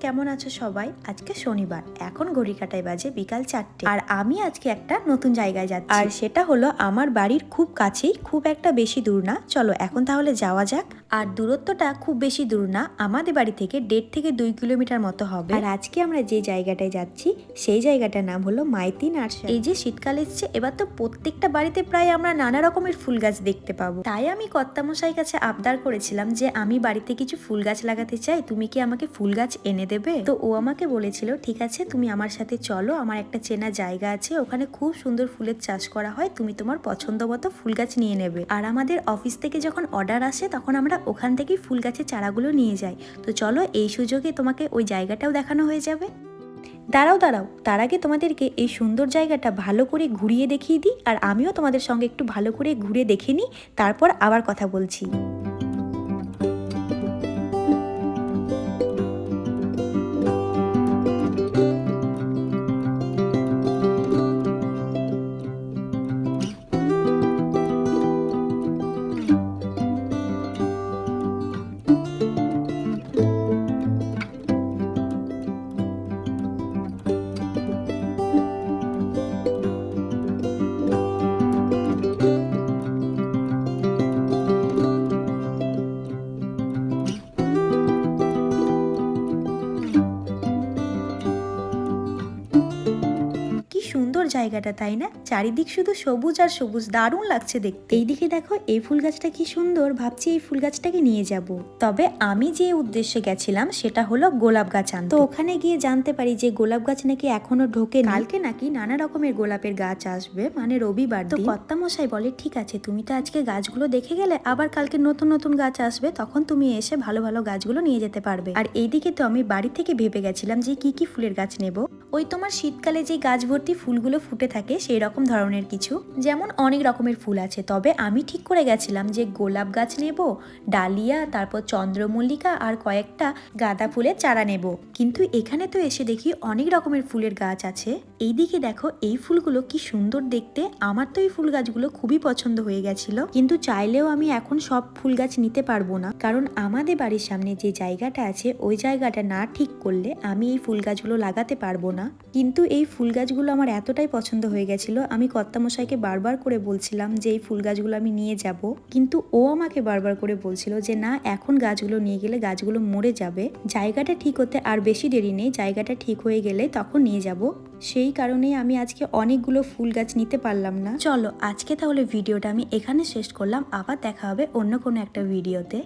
কেমন আছো সবাই? আজকে শনিবার, এখন ঘড়ি কাটায় বাজে বিকাল 4টে। আর আমি আজকে একটা নতুন জায়গায় যাচ্ছি, আর সেটা হলো আমার বাড়ির খুব কাছেই, খুব একটা বেশি দূর না। চলো এখন তাহলে যাওয়া যাক। আর দূরত্বটা খুব বেশি দূর না, আমাদের বাড়ি থেকে 1.5 থেকে 2 কিলোমিটার মতো হবে। আর আজকে আমরা যে জায়গাটায় যাচ্ছি সেই জায়গাটার নাম হলো মাইতি নার্সারি। এই যে শীতকাল এসছে, এবার তো প্রত্যেকটা বাড়িতে প্রায় আমরা নানা রকমের ফুল গাছ দেখতে পাবো। তাই আমি কর্তামশাই কাছে আবদার করেছিলাম যে আমি বাড়িতে কিছু ফুল গাছ লাগাতে চাই, তুমি কি আমাকে ফুল গাছ এনে দেবে? তো ও আমাকে বলেছিল ঠিক আছে, তুমি আমার সাথে চলো, আমার একটা চেনা জায়গা আছে, ওখানে খুব সুন্দর ফুলের চাষ করা হয়, তুমি তোমার পছন্দ মতো ফুল গাছ নিয়ে নেবে। আর আমাদের অফিস থেকে যখন অর্ডার আসে তখন আমরা ওখান থেকেই ফুল গাছের চারাগুলো নিয়ে যাই। তো চলো, এই সুযোগে তোমাকে ওই জায়গাটাও দেখানো হয়ে যাবে। দাঁড়াও, তার আগে তোমাদেরকে এই সুন্দর জায়গাটা ভালো করে ঘুরিয়ে দেখিয়ে দিই, আর আমিও তোমাদের সঙ্গে একটু ভালো করে ঘুরে দেখে নিই, তারপর আবার কথা বলছি। সুন্দর জায়গাটা, তাই না? চারিদিক শুধু সবুজ আর সবুজ, দারুণ লাগছে দেখতে। এইদিকে দেখো, এই ফুল গাছটা কি সুন্দর, ভাবছি এই ফুল গাছটাকে নিয়ে যাব। তবে আমি যে উদ্দেশ্যে গেছিলাম সেটা হলো গোলাপ গাছ আনতে। তো ওখানে গিয়ে জানতে পারি যে গোলাপ গাছ নাকি এখনো ঢোকে, কালকে নাকি নানা রকমের গোলাপের গাছ আসবে, মানে রবিবার। তো কর্তামশাই বলে ঠিক আছে, তুমি তো আজকে গাছগুলো দেখে গেলে, আবার কালকে নতুন নতুন গাছ আসবে, তখন তুমি এসে ভালো ভালো গাছগুলো নিয়ে যেতে পারবে। আর এইদিকে তো আমি বাড়ি থেকে ভেবে গেছিলাম যে কি কি ফুলের গাছ নেব। ওই তোমার শীতকালে যে গাছ ভর্তি ফুলগুলো ফুটে থাকে সেই রকম ধরনের কিছু, যেমন অনেক রকমের ফুল আছে। তবে আমি ঠিক করে গেছিলাম যে গোলাপ গাছ নেব, ডালিয়া, তারপর চন্দ্রমল্লিকা আর কয়েকটা গাঁদা ফুলের চারা নেব। কিন্তু এখানে তো এসে দেখি অনেক রকমের ফুলের গাছ আছে। এইদিকে দেখো, এই ফুলগুলো কি সুন্দর দেখতে, আমার তো এই ফুল গাছগুলো খুবই পছন্দ হয়ে গেছিল। কিন্তু চাইলেও আমি এখন সব ফুল গাছ নিতে পারবো না, কারণ আমাদের বাড়ির সামনে যে জায়গাটা আছে ওই জায়গাটা না ঠিক করলে আমি এই ফুল গাছগুলো লাগাতে পারবো না। কিন্তু এই ফুল গাছগুলো আমার এতটাই পছন্দ হয়ে গেছিল, আমি কর্তামশাইকে বারবার করে বলছিলাম যে এই ফুল গাছগুলো আমি নিয়ে যাব, কিন্তু ও আমাকে বারবার করে বলছিল যে না, এখন গাছগুলো নিয়ে গেলে গাছগুলো মরে যাবে, জায়গাটা ঠিক হতে আর বেশি দেরি নেই, জায়গাটা ঠিক হয়ে গেলে তখন নিয়ে যাব। সেই কারণেই আমি আজকে অনেকগুলো ফুল গাছ নিতে পারলাম না। চলো আজকে তাহলে ভিডিওটা আমি এখানে শেষ করলাম, আবার দেখা হবে অন্য কোনো একটা ভিডিওতে।